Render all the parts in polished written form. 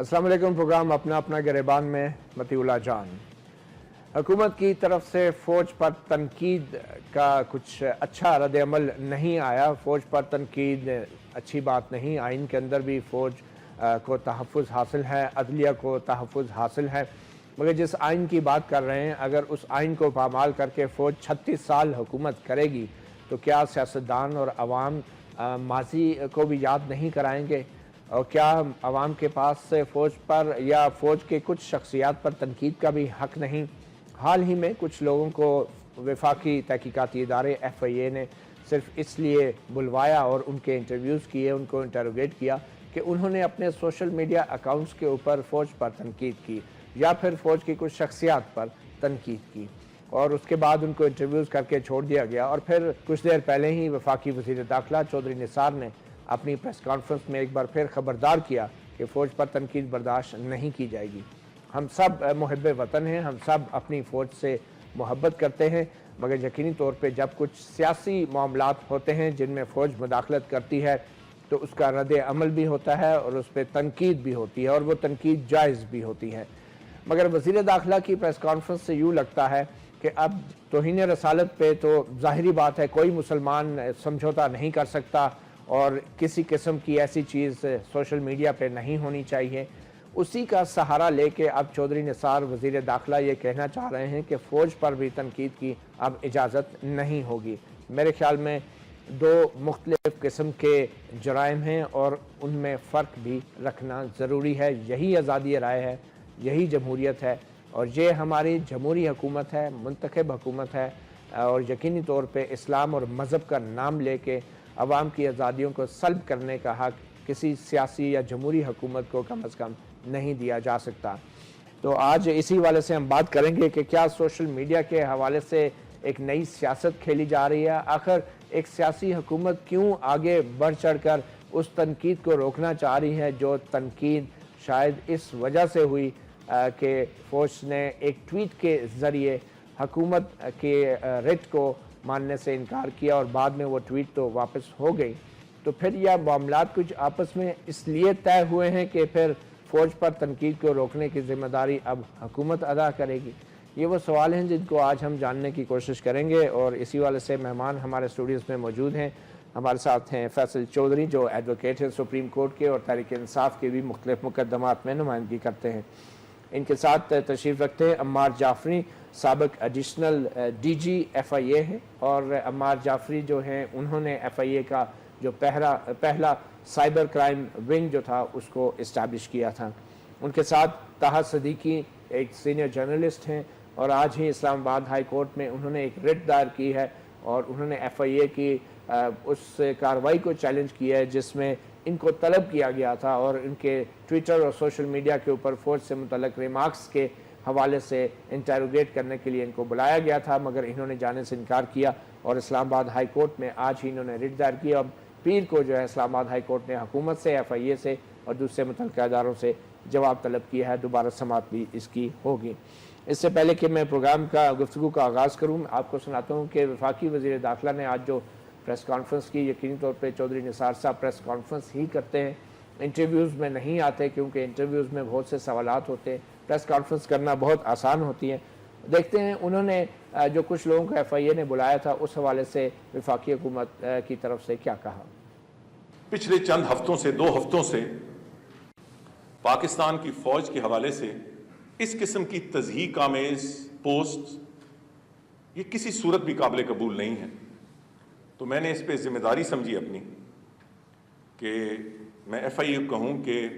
السلام علیکم۔ پروگرام اپنا اپنا گریبان میں مطیع اللہ جان۔ حکومت کی طرف سے فوج پر تنقید کا کچھ اچھا رد عمل نہیں آیا۔ فوج پر تنقید اچھی بات نہیں، آئین کے اندر بھی فوج کو تحفظ حاصل ہے، عدلیہ کو تحفظ حاصل ہے، مگر جس آئین کی بات کر رہے ہیں اگر اس آئین کو پامال کر کے فوج 36 سال حکومت کرے گی تو کیا سیاستدان اور عوام ماضی کو بھی یاد نہیں کرائیں گے؟ اور کیا عوام کے پاس فوج پر یا فوج کے کچھ شخصیات پر تنقید کا بھی حق نہیں؟ حال ہی میں کچھ لوگوں کو وفاقی تحقیقاتی ادارے FIA نے صرف اس لیے بلوایا اور ان کے انٹرویوز کیے، ان کو انٹروگیٹ کیا کہ انہوں نے اپنے سوشل میڈیا اکاؤنٹس کے اوپر فوج پر تنقید کی یا پھر فوج کی کچھ شخصیات پر تنقید کی، اور اس کے بعد ان کو انٹرویوز کر کے چھوڑ دیا گیا۔ اور پھر کچھ دیر پہلے ہی وفاقی وزیر داخلہ چودھری نثار نے اپنی پریس کانفرنس میں ایک بار پھر خبردار کیا کہ فوج پر تنقید برداشت نہیں کی جائے گی۔ ہم سب محب وطن ہیں، ہم سب اپنی فوج سے محبت کرتے ہیں، مگر یقینی طور پہ جب کچھ سیاسی معاملات ہوتے ہیں جن میں فوج مداخلت کرتی ہے تو اس کا رد عمل بھی ہوتا ہے اور اس پہ تنقید بھی ہوتی ہے، اور وہ تنقید جائز بھی ہوتی ہے۔ مگر وزیر داخلہ کی پریس کانفرنس سے یوں لگتا ہے کہ اب توہین رسالت پہ تو ظاہری بات ہے کوئی مسلمان سمجھوتا نہیں کر سکتا اور کسی قسم کی ایسی چیز سوشل میڈیا پہ نہیں ہونی چاہیے۔ اسی کا سہارا لے کے اب چودھری نثار وزیر داخلہ یہ کہنا چاہ رہے ہیں کہ فوج پر بھی تنقید کی اب اجازت نہیں ہوگی۔ میرے خیال میں دو مختلف قسم کے جرائم ہیں اور ان میں فرق بھی رکھنا ضروری ہے۔ یہی آزادی رائے ہے، یہی جمہوریت ہے، اور یہ ہماری جمہوری حکومت ہے، منتخب حکومت ہے، اور یقینی طور پہ اسلام اور مذہب کا نام لے کے عوام کی آزادیوں کو سلب کرنے کا حق کسی سیاسی یا جمہوری حکومت کو کم از کم نہیں دیا جا سکتا۔ تو آج اسی والے سے ہم بات کریں گے کہ کیا سوشل میڈیا کے حوالے سے ایک نئی سیاست کھیلی جا رہی ہے؟ آخر ایک سیاسی حکومت کیوں آگے بڑھ چڑھ کر اس تنقید کو روکنا چاہ رہی ہے جو تنقید شاید اس وجہ سے ہوئی کہ فوج نے ایک ٹویٹ کے ذریعے حکومت کے ریٹ کو ماننے سے انکار کیا اور بعد میں وہ ٹویٹ تو واپس ہو گئی۔ تو پھر یہ معاملات کچھ آپس میں اس لیے طے ہوئے ہیں کہ پھر فوج پر تنقید کو روکنے کی ذمہ داری اب حکومت ادا کرے گی؟ یہ وہ سوال ہیں جن کو آج ہم جاننے کی کوشش کریں گے، اور اسی والے سے مہمان ہمارے اسٹوڈیوز میں موجود ہیں۔ ہمارے ساتھ ہیں فیصل چودھری جو ایڈوکیٹ ہیں سپریم کورٹ کے اور تحریک انصاف کے بھی مختلف مقدمات میں نمائندگی کرتے ہیں۔ ان کے ساتھ تشریف رکھتے ہیں عمار جعفری، سابق ایڈیشنل DG FIA ہے، اور عمار جعفری جو ہیں انہوں نے FIA کا جو پہلا سائبر کرائم ونگ جو تھا اس کو اسٹیبلش کیا تھا۔ ان کے ساتھ طاہر صدیقی ایک سینئر جرنلسٹ ہیں، اور آج ہی اسلام آباد ہائی کورٹ میں انہوں نے ایک ریٹ دائر کی ہے اور انہوں نے FIA کی اس کارروائی کو چیلنج کیا ہے جس میں ان کو طلب کیا گیا تھا اور ان کے ٹویٹر اور سوشل میڈیا کے اوپر فوج سے متعلق ریمارکس کے حوالے سے انٹروگیٹ کرنے کے لیے ان کو بلایا گیا تھا، مگر انہوں نے جانے سے انکار کیا، اور اسلام آباد ہائی کورٹ میں آج ہی انہوں نے ریٹ دائر کیا۔ اب پیر کو جو ہے اسلام آباد ہائی کورٹ نے حکومت سے، FIA سے اور دوسرے متعلقہ اداروں سے جواب طلب کیا ہے۔ دوبارہ سماعت بھی اس کی ہوگی۔ اس سے پہلے کہ میں پروگرام کا گفتگو کا آغاز کروں، آپ کو سناتا ہوں کہ وفاقی وزیر داخلہ نے آج جو پریس کانفرنس کی، یقینی طور پہ چودھری نثار صاحب پریس کانفرنس ہی کرتے ہیں، انٹرویوز میں نہیں آتے کیونکہ انٹرویوز میں بہت سے سوالات ہوتے ہیں، پریس کانفرنس کرنا بہت آسان ہوتی ہے۔ دیکھتے ہیں انہوں نے جو کچھ لوگوں کو FIA نے بلایا تھا اس حوالے سے وفاقی حکومت کی طرف سے کیا کہا۔ پچھلے چند ہفتوں سے 2 ہفتوں سے پاکستان کی فوج کے حوالے سے اس قسم کی تضحیک آمیز پوسٹ یہ کسی صورت بھی قابل قبول نہیں ہے۔ تو میں نے اس پہ ذمہ داری سمجھی اپنی کہ میں FIA کو کہوں کہ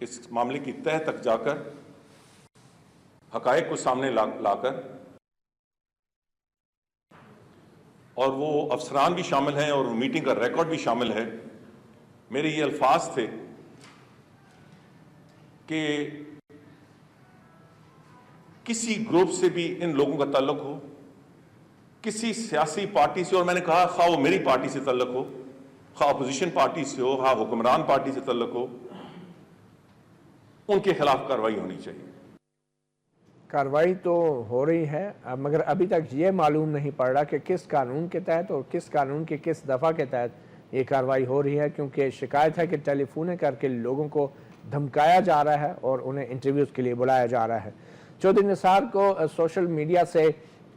اس معاملے کی تہہ تک جا کر حقائق کو سامنے لا کر، اور وہ افسران بھی شامل ہیں اور میٹنگ کا ریکارڈ بھی شامل ہے، میرے یہ الفاظ تھے کہ کسی گروپ سے بھی ان لوگوں کا تعلق ہو، کسی سیاسی پارٹی سے، اور میں نے کہا خواہ وہ میری پارٹی سے تعلق ہو، خواہ اپوزیشن پارٹی سے ہو، خواہ حکمران پارٹی سے تعلق ہو، ان کے خلاف کارروائی ہونی چاہیے۔ کارروائی تو ہو رہی ہے، مگر ابھی تک یہ معلوم نہیں پڑ رہا کہ کس قانون کے تحت اور کس قانون کے کس دفعہ کے تحت یہ کارروائی ہو رہی ہے، کیونکہ شکایت ہے کہ ٹیلی فونیں کر کے لوگوں کو دھمکایا جا رہا ہے اور انہیں انٹرویوز کے لیے بلایا جا رہا ہے۔ چودھری نثار کو سوشل میڈیا سے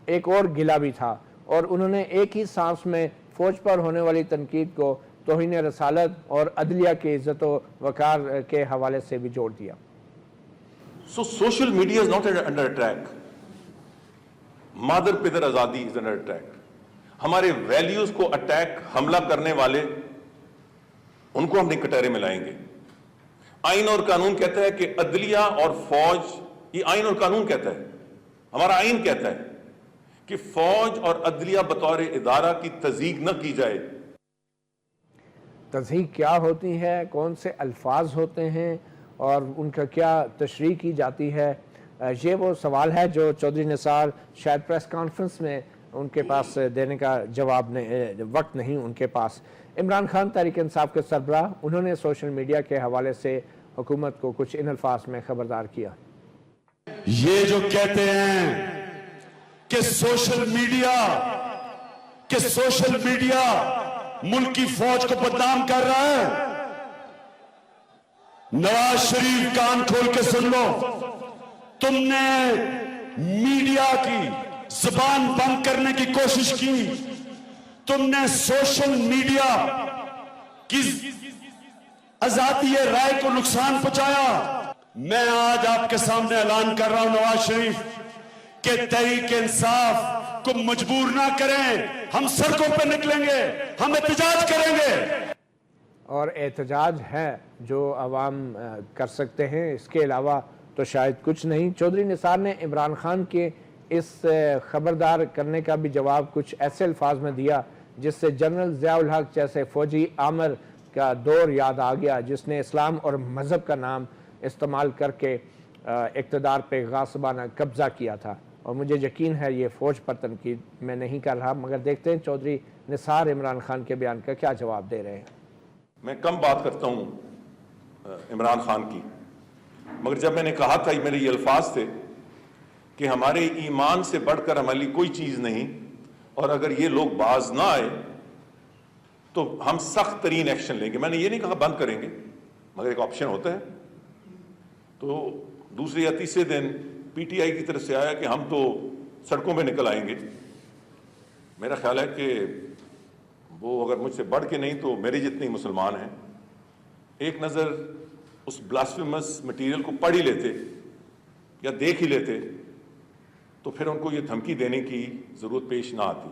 ایک اور گلہ بھی تھا اور انہوں نے ایک ہی سانس میں فوج پر ہونے والی تنقید کو توہین رسالت اور عدلیہ کی عزت و وقار کے حوالے سے بھی جوڑ دیا۔ So social media is not under attack. مادر پدر آزادی is under attack. ہمارے ویلیوز کو اٹیک حملہ کرنے والے ان کو ہم نے کٹہرے میں لائیں گے۔ آئین اور قانون کہتا ہے کہ عدلیہ اور فوج، یہ آئین اور قانون کہتا ہے، ہمارا آئین کہتا ہے کہ فوج اور عدلیہ بطور ادارہ کی تضییق نہ کی جائے۔ تضحیک کیا ہوتی ہے، کون سے الفاظ ہوتے ہیں اور ان کا کیا تشریح کی جاتی ہے، یہ وہ سوال ہے جو چودھری نثار شاید پریس کانفرنس میں ان کے پاس دینے کا وقت نہیں ان کے پاس۔ عمران خان تحریک انصاف کے سربراہ، انہوں نے سوشل میڈیا کے حوالے سے حکومت کو کچھ ان الفاظ میں خبردار کیا۔ یہ جو کہتے ہیں کہ سوشل میڈیا ملک کی فوج کو بدنام کر رہا ہے، نواز شریف کان کھول کے سن لو، تم نے میڈیا کی زبان بند کرنے کی کوشش کی، تم نے سوشل میڈیا کی آزادی رائے کو نقصان پہنچایا۔ میں آج آپ کے سامنے اعلان کر رہا ہوں نواز شریف کہ تحریک انصاف کو مجبور نہ کریں، ہم سڑکوں پہ نکلیں گے، ہم احتجاج کریں گے۔ اور احتجاج ہے جو عوام کر سکتے ہیں، اس کے علاوہ تو شاید کچھ نہیں۔ چودھری نثار نے عمران خان کے اس خبردار کرنے کا بھی جواب کچھ ایسے الفاظ میں دیا جس سے جنرل ضیاء الحق جیسے فوجی آمر کا دور یاد آ گیا، جس نے اسلام اور مذہب کا نام استعمال کر کے اقتدار پہ غاصبانہ قبضہ کیا تھا۔ اور مجھے یقین ہے یہ فوج پر تنقید میں نہیں کر رہا، مگر دیکھتے ہیں چودھری نثار عمران خان کے بیان کا کیا جواب دے رہے ہیں۔ میں کم بات کرتا ہوں عمران خان کی، مگر جب میں نے کہا تھا، میرے یہ الفاظ تھے کہ ہمارے ایمان سے بڑھ کر ہمارے لیے کوئی چیز نہیں، اور اگر یہ لوگ باز نہ آئے تو ہم سخت ترین ایکشن لیں گے۔ میں نے یہ نہیں کہا بند کریں گے، مگر ایک آپشن ہوتا ہے۔ تو دوسرے یا تیسرے دن پی ٹی آئی کی طرف سے آیا کہ ہم تو سڑکوں پہ نکل آئیں گے۔ میرا خیال ہے کہ وہ اگر مجھ سے بڑھ کے نہیں تو میرے جتنے مسلمان ہیں، ایک نظر اس بلاسفیمس مٹیریل کو پڑھ ہی لیتے یا دیکھ ہی لیتے تو پھر ان کو یہ دھمکی دینے کی ضرورت پیش نہ آتی۔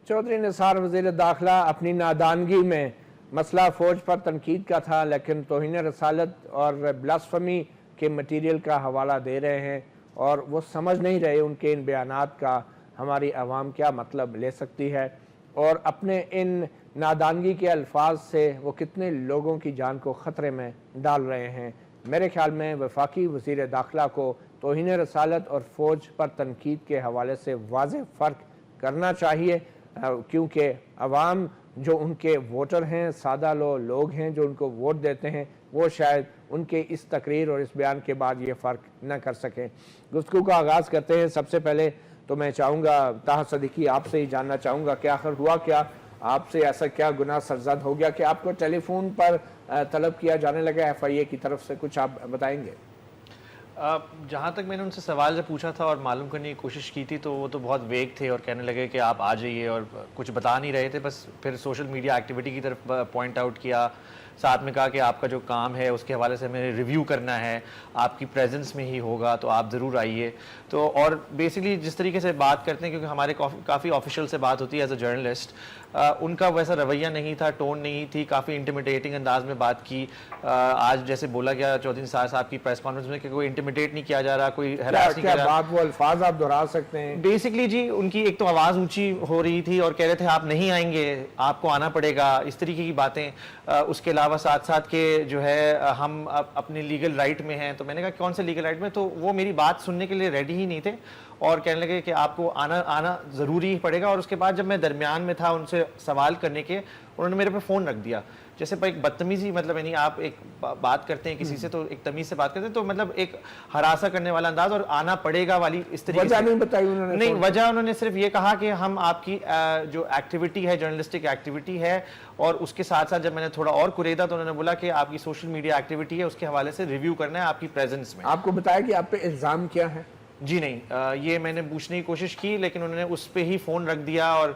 چودھری نثار وزیر داخلہ اپنی نادانگی میں مسئلہ فوج پر تنقید کا تھا، لیکن توہین رسالت اور بلاسفمی کے مٹیریل کا حوالہ دے رہے ہیں، اور وہ سمجھ نہیں رہے ان کے ان بیانات کا ہماری عوام کیا مطلب لے سکتی ہے، اور اپنے ان نادانگی کے الفاظ سے وہ کتنے لوگوں کی جان کو خطرے میں ڈال رہے ہیں۔ میرے خیال میں وفاقی وزیر داخلہ کو توہین رسالت اور فوج پر تنقید کے حوالے سے واضح فرق کرنا چاہیے، کیونکہ عوام جو ان کے ووٹر ہیں، سادہ لوگ ہیں جو ان کو ووٹ دیتے ہیں، وہ شاید ان کے اس تقریر اور اس بیان کے بعد یہ فرق نہ کر سکیں۔ گفتگو کا آغاز کرتے ہیں۔ سب سے پہلے تو میں چاہوں گا طاہر صدیقی، آپ سے ہی جاننا چاہوں گا کہ آخر ہوا کیا، آپ سے ایسا کیا گناہ سرزد ہو گیا کہ آپ کو ٹیلی فون پر طلب کیا جانے لگا ایف آئی اے کی طرف سے؟ کچھ آپ بتائیں گے؟ جہاں تک میں نے ان سے سوال جب پوچھا تھا اور معلوم کرنے کی کوشش کی تھی تو وہ تو بہت ویگ تھے اور کہنے لگے کہ آپ آ جائیے، اور کچھ بتا نہیں رہے تھے، بس پھر سوشل میڈیا ایکٹیویٹی کی طرف پوائنٹ آؤٹ کیا، ساتھ میں کہا کہ آپ کا جو کام ہے اس کے حوالے سے ہمیں ریویو کرنا ہے، آپ کی پریزنس میں ہی ہوگا تو آپ ضرور آئیے۔ تو اور بیسکلی جس طریقے سے بات کرتے ہیں، کیونکہ ہمارے کافی آفیشیل سے بات ہوتی ہے ایز اے جرنلسٹ، ان کا ویسا رویہ نہیں تھا، ٹون نہیں تھی، کافی انٹیمیڈیٹنگ انداز میں بات کی۔ آج جیسے بولا گیا چودھری نثار صاحب کی پریس کانفرنس میں کہ کوئی انٹیمیڈیٹ نہیں کیا جا رہا، کوئی ہراس نہیں کیا جا رہا۔ وہ الفاظ آپ دہرا سکتے ہیں؟ بیسکلی جی ان کی ایک تو آواز اونچی ہو رہی تھی اور کہہ رہے تھے آپ نہیں آئیں گے، آپ کو آنا پڑے گا، اس طریقے کی باتیں۔ اس کے علاوہ ساتھ ساتھ کہ جو ہے ہم اپنے لیگل رائٹ میں ہیں، تو میں نے کہا کون سے لیگل رائٹ میں؟ تو وہ میری بات سننے کے لیے ریڈی ہی نہیں تھے اور کہنے لگے کہ آپ کو آنا ضروری پڑے گا۔ اور اس کے بعد جب میں درمیان میں تھا ان سے سوال کرنے کے، انہوں نے میرے پہ فون رکھ دیا جیسے ایک بدتمیزی مطلب یعنی آپ ایک بات کرتے ہیں کسی سے تو ایک تمیز سے بات کرتے ہیں تو مطلب ایک ہراساں کرنے والا انداز اور آنا پڑے گا والی اس طریقے وجہ نہیں بتائی انہوں نے؟ نہیں، وجہ انہوں نے صرف یہ کہا کہ ہم آپ کی جو ایکٹیویٹی ہے جرنلسٹک ایکٹیویٹی ہے اور اس کے ساتھ ساتھ جب میں نے تھوڑا اور کریدا تو انہوں نے بولا کہ آپ کی سوشل میڈیا ایکٹیویٹی ہے اس کے حوالے سے ریویو کرنا ہے آپ کی پریزنس میں. آپ کو بتایا کہ آپ پہ الزام کیا ہے؟ جی نہیں، یہ میں نے پوچھنے کی کوشش کی لیکن انہوں نے اس پہ ہی فون رکھ دیا اور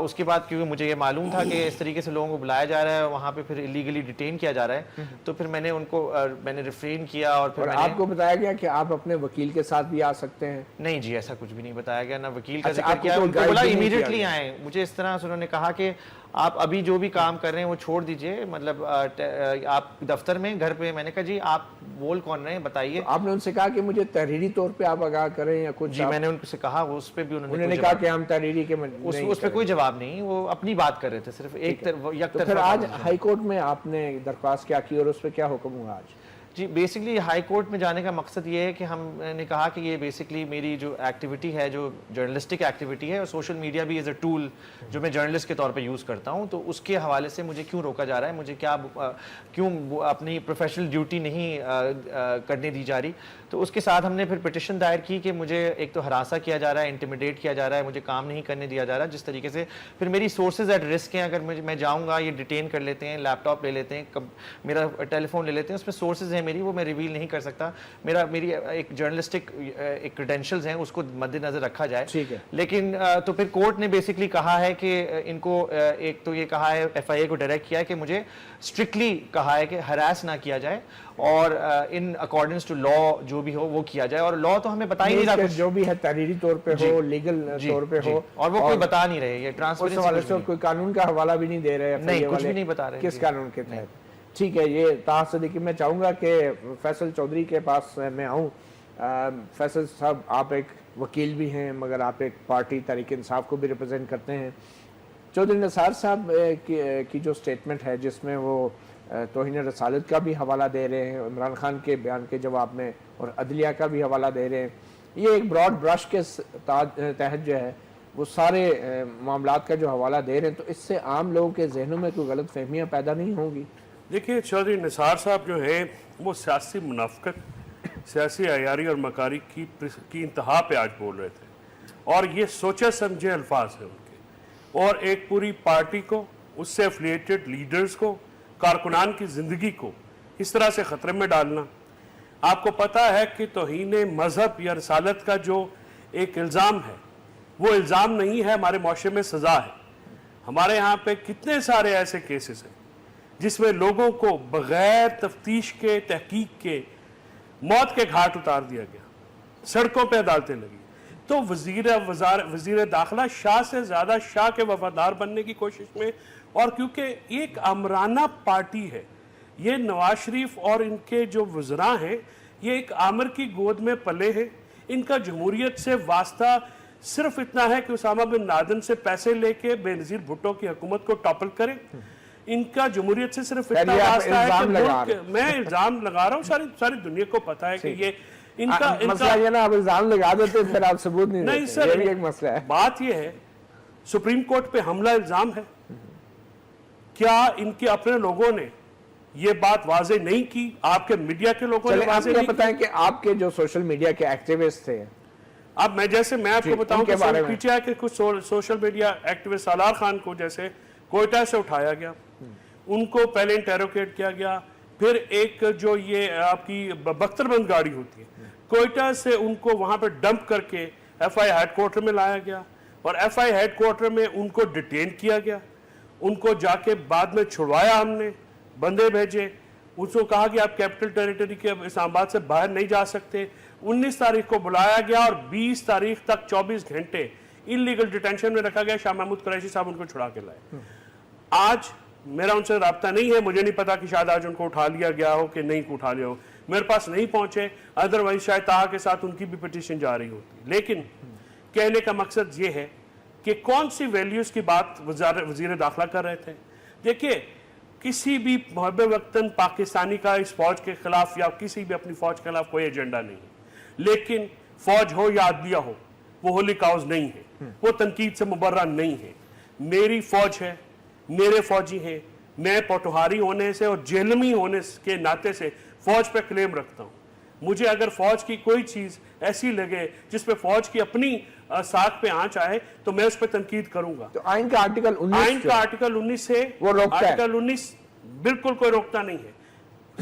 اس کے بعد کیونکہ مجھے یہ معلوم تھا کہ اس طریقے سے لوگوں کو بلایا جا رہا ہے وہاں پہ پھر ایلیگلی ڈیٹین کیا جا رہا ہے تو پھر میں نے ان کو میں نے ریفرین کیا اور پھر آپ کو بتایا گیا کہ آپ اپنے وکیل کے ساتھ بھی آ سکتے ہیں؟ نہیں جی، ایسا کچھ بھی نہیں بتایا گیا، نہ وکیل کا ذکر کیا. ان کو بولا امیڈیٹلی آئیں. مجھے اس طرح سے انہوں نے کہا کہ آپ ابھی جو بھی کام کر رہے ہیں وہ چھوڑ دیجئے، مطلب آپ دفتر میں گھر پہ. میں نے کہا جی آپ بول کون رہے ہیں بتائیے. آپ نے ان سے کہا کہ مجھے تحریری طور پہ آپ آگاہ کریں یا کچھ؟ جی میں نے ان سے کہا، اس پہ بھی انہوں نے کہا کہ ہم تحریری کے اس پہ کوئی جواب نہیں، وہ اپنی بات کر رہے تھے صرف ایک طرف. پھر آج ہائی کورٹ میں آپ نے درخواست کیا کی اور اس پہ کیا حکم ہوا آج؟ جی بیسکلی ہائی کورٹ میں جانے کا مقصد یہ ہے کہ ہم نے کہا کہ یہ بیسکلی میری جو ایکٹیویٹی ہے جو جرنلسٹک ایکٹیویٹی ہے اور سوشل میڈیا بھی ایز اے ٹول جو میں جرنلسٹ کے طور پہ یوز کرتا ہوں تو اس کے حوالے سے مجھے کیوں روکا جا رہا ہے، مجھے کیوں اپنی پروفیشنل ڈیوٹی نہیں کرنے دی جا رہی. تو اس کے ساتھ ہم نے پھر پٹیشن دائر کی کہ مجھے ایک تو ہراساں کیا جا رہا ہے، انٹیمیڈیٹ کیا جا رہا ہے، مجھے کام نہیں کرنے دیا جا رہا جس طریقے سے. پھر میری سورسز ایٹ رسک ہیں، اگر میں جاؤں گا یہ ڈیٹین کر لیتے ہیں، لیپ ٹاپ لے لیتے ہیں، میرا ٹیلی فون لے لیتے ہیں، اس میں سورسز ہیں میری وہ میں ریویل نہیں کر سکتا. میری ایک جرنلسٹک ایک کریڈینشلز ہیں اس کو مد نظر رکھا جائے. لیکن تو پھر کورٹ نے بیسکلی کہا ہے کہ ان کو ایک تو یہ کہا ہے ایف آئی اے کو ڈائریکٹ کیا ہے کہ مجھے اسٹرکٹلی کہا ہے کہ ہراس نہ کیا جائے اور ان اکارڈنس ٹو لا جو بھی ہو وہ کیا جائے. اور لا تو ہمیں بتا ہی نہیں رہا جو بھی ہے تحریری طور پہ ہو، لیگل طور پہ ہو، اور وہ کوئی بتا نہیں رہے. یہ ٹرانسپیرنسی کوئی قانون کا حوالہ بھی نہیں دے رہے، نہیں کچھ بھی نہیں بتا رہے کس قانون کے تحت. ٹھیک ہے، یہ طاہر صدیقی. میں چاہوں گا کہ فیصل چودھری کے پاس میں آؤں. فیصل صاحب آپ ایک وکیل بھی ہیں مگر آپ ایک پارٹی تحریک انصاف کو بھی ریپرزینٹ کرتے ہیں. چودھری نثار صاحب کی جو سٹیٹمنٹ ہے جس میں وہ توہین رسالت کا بھی حوالہ دے رہے ہیں، عمران خان کے بیان کے جواب میں، اور عدلیہ کا بھی حوالہ دے رہے ہیں، یہ ایک براڈ برش کے تحت جو ہے وہ سارے معاملات کا جو حوالہ دے رہے ہیں، تو اس سے عام لوگوں کے ذہنوں میں کوئی غلط فہمیاں پیدا نہیں ہوں گی؟ دیکھیے چودھری نثار صاحب جو ہیں وہ سیاسی منافقت، سیاسی عیاری اور مکاری کی انتہا پہ آج بول رہے تھے، اور یہ سوچے سمجھے الفاظ ہیں ان کے، اور ایک پوری پارٹی کو، اس سے افیلیٹڈ لیڈرز کو، کارکنان کی زندگی کو اس طرح سے خطرے میں ڈالنا. آپ کو پتا ہے کہ توہین مذہب یا رسالت کا جو ایک الزام ہے وہ الزام نہیں ہے، ہمارے معاشرے میں سزا ہے. ہمارے ہاں پہ کتنے سارے ایسے کیسز ہیں جس میں لوگوں کو بغیر تفتیش کے، تحقیق کے موت کے گھاٹ اتار دیا گیا، سڑکوں پہ عدالتیں لگی. تو وزیر داخلہ شاہ سے زیادہ شاہ کے وفادار بننے کی کوشش میں، اور کیونکہ ایک آمرانہ پارٹی ہے، یہ نواز شریف اور ان کے جو وزراء ہیں یہ ایک آمر کی گود میں پلے ہیں. ان کا جمہوریت سے واسطہ صرف اتنا ہے کہ اسامہ بن لادن سے پیسے لے کے بے نظیر بھٹو کی حکومت کو ٹاپل کریں. ان کا جمہوریت سے صرف اتنا واسطہ ہے کہ ملک، میں الزام لگا رہا ہوں، ساری دنیا کو پتا ہے کہ یہ ان کا مسئلہ یہ نا، آپ الزام لگا دیتے پھر آپ ثبوت نہیں دیتے. سر، یہ بھی ایک مسئلہ ہے. بات یہ ہے سپریم کورٹ پہ حملہ الزام ہے. کیا ان کے اپنے لوگوں نے یہ بات واضح نہیں کی؟ آپ کے میڈیا کے لوگوں نے واضح نہیں کی؟ پتہ ہے کہ آپ کے جو سوشل میڈیا کے ایکٹیوسٹ تھے، اب میں آپ کو بتاؤں کہ پیچھے ہے کہ کچھ social media activist Salar Khan کو جیسے کوئٹہ سے اٹھایا گیا، ان کو پہلے انٹیروگیٹ کیا گیا، پھر ایک جو یہ آپ کی بختر بند گاڑی ہوتی ہے کوئٹہ سے ان کو وہاں پہ ڈمپ کر کے ایف آئی ہیڈ کوارٹر میں لایا گیا، اور ایف آئی ہیڈ کوارٹر میں ان کو ڈیٹین کیا گیا. ان کو جا کے بعد میں چھڑوایا، ہم نے بندے بھیجے، اس کو کہا کہ آپ کیپٹل ٹیریٹری کے اسلام آباد سے باہر نہیں جا سکتے. 19 تاریخ کو بلایا گیا اور 20 تاریخ تک 24 گھنٹے انلیگل ڈیٹینشن میں رکھا گیا. شاہ محمود قریشی صاحب ان کو چھڑا کے لائے. آج میرا ان سے رابطہ نہیں ہے، مجھے نہیں پتا کہ شاید آج ان کو اٹھا لیا گیا ہو کہ نہیں اٹھا لیا ہو، میرے پاس نہیں پہنچے، ادروائز شاید طاہا کے ساتھ ان کی بھی پٹیشن جا رہی ہوتی. لیکن کہنے کا مقصد یہ ہے کہ کون سی ویلیوز کی بات وزیر داخلہ کر رہے تھے. دیکھیے کسی بھی محب وطن پاکستانی کا اس فوج کے خلاف یا کسی بھی اپنی فوج کے خلاف کوئی ایجنڈا نہیں ہے، لیکن فوج ہو یا عدلیہ ہو وہ ہولی کاؤز نہیں ہے، وہ تنقید سے مبرہ نہیں ہے. میری فوج ہے، میرے فوجی ہیں، میں پوٹوہاری ہونے سے اور جہلمی ہونے کے ناطے سے فوج پہ کلیم رکھتا ہوں. مجھے اگر فوج کی کوئی چیز ایسی لگے جس پہ فوج کی اپنی ساکھ پہ آنچ آئے تو میں اس پہ تنقید کروں گا. تو آئین کا آرٹیکل 19 آئین کا آرٹیکل 19 سے وہ روکتا ہے. آرٹیکل 19 بالکل کوئی روکتا نہیں ہے,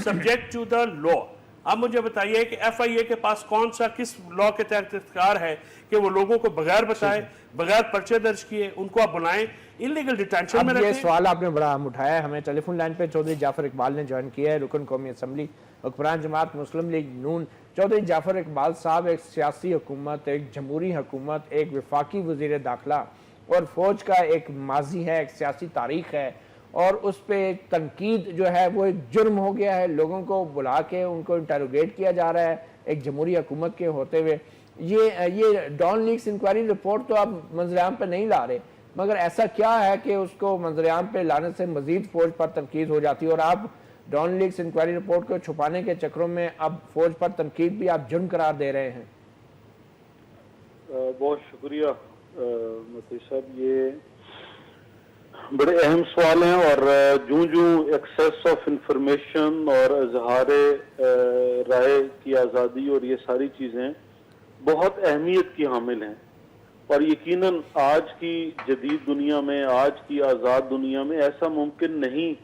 سبجیکٹ ٹو دا لا. اب مجھے بتائیے کہ ایف آئی اے کے پاس کون سا کس لا کے تحت اختیار ہے کہ وہ لوگوں کو بغیر بتائے, بغیر پرچے درج کیے ان کو آپ بلائیں, انلیگل ڈیٹینشن میں اب یہ رکھیں. سوال آپ نے بڑا اہم اٹھایا ہے. ہمیں ٹیلی فون لائن پہ چودھری جعفر اقبال نے جوائن کیا ہے, رکن قومی اسمبلی, حکمران جماعت مسلم لیگ نون. چودھری جعفر اقبال صاحب ایک سیاسی حکومت, ایک جمہوری حکومت, ایک وفاقی وزیر داخلہ اور فوج کا ایک ماضی ہے, ایک سیاسی تاریخ ہے, اور اس پہ ایک تنقید جو ہے وہ ایک جرم ہو گیا ہے. لوگوں کو بلا کے ان کو انٹروگیٹ کیا جا رہا ہے ایک جمہوری حکومت کے ہوتے ہوئے. یہ ڈان لیکس انکوائری رپورٹ تو آپ منظر عام پہ نہیں لا رہے, مگر ایسا کیا ہے کہ اس کو منظر عام پہ لانے سے مزید فوج پر تنقید ہو جاتی ہے, اور آپ ڈان لیکس انکوائری رپورٹ کو چھپانے کے چکروں میں اب فوج پر تنقید بھی آپ جرم قرار دے رہے ہیں؟ بہت شکریہ متی صاحب, یہ بڑے اہم سوال ہیں, اور جوں ایکسیس آف انفارمیشن اور اظہار رائے کی آزادی اور یہ ساری چیزیں بہت اہمیت کی حامل ہیں, اور یقیناً آج کی جدید دنیا میں, آج کی آزاد دنیا میں ایسا ممکن نہیں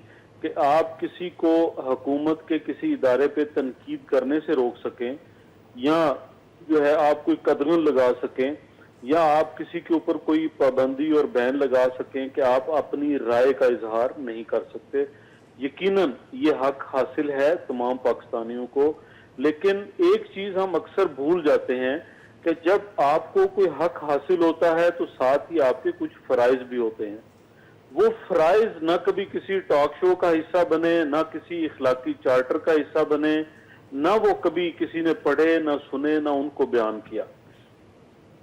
کہ آپ کسی کو حکومت کے کسی ادارے پہ تنقید کرنے سے روک سکیں, یا جو ہے آپ کوئی قدغن لگا سکیں, یا آپ کسی کے اوپر کوئی پابندی اور بین لگا سکیں کہ آپ اپنی رائے کا اظہار نہیں کر سکتے. یقیناً یہ حق حاصل ہے تمام پاکستانیوں کو, لیکن ایک چیز ہم اکثر بھول جاتے ہیں کہ جب آپ کو کوئی حق حاصل ہوتا ہے تو ساتھ ہی آپ کے کچھ فرائض بھی ہوتے ہیں. وہ فرائض نہ کبھی کسی ٹاک شو کا حصہ بنے, نہ کسی اخلاقی چارٹر کا حصہ بنے, نہ وہ کبھی کسی نے پڑھے, نہ سنے, نہ ان کو بیان کیا.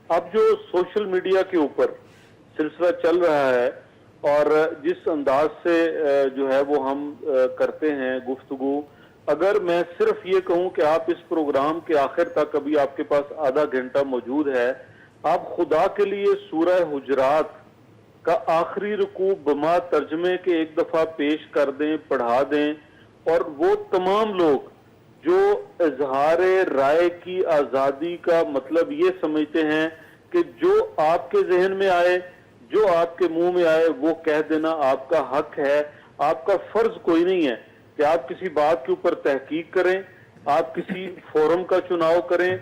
اب جو سوشل میڈیا کے اوپر سلسلہ چل رہا ہے اور جس انداز سے جو ہے وہ ہم کرتے ہیں گفتگو, اگر میں صرف یہ کہوں کہ آپ اس پروگرام کے آخر تک, ابھی آپ کے پاس آدھا گھنٹہ موجود ہے, آپ خدا کے لیے سورہ حجرات کا آخری رکوع بما ترجمے کے ایک دفعہ پیش کر دیں, پڑھا دیں, اور وہ تمام لوگ جو اظہار رائے کی آزادی کا مطلب یہ سمجھتے ہیں کہ جو آپ کے ذہن میں آئے, جو آپ کے منہ میں آئے وہ کہہ دینا آپ کا حق ہے. آپ کا فرض کوئی نہیں ہے کہ آپ کسی بات کے اوپر تحقیق کریں, آپ کسی فورم کا چناؤ کریں,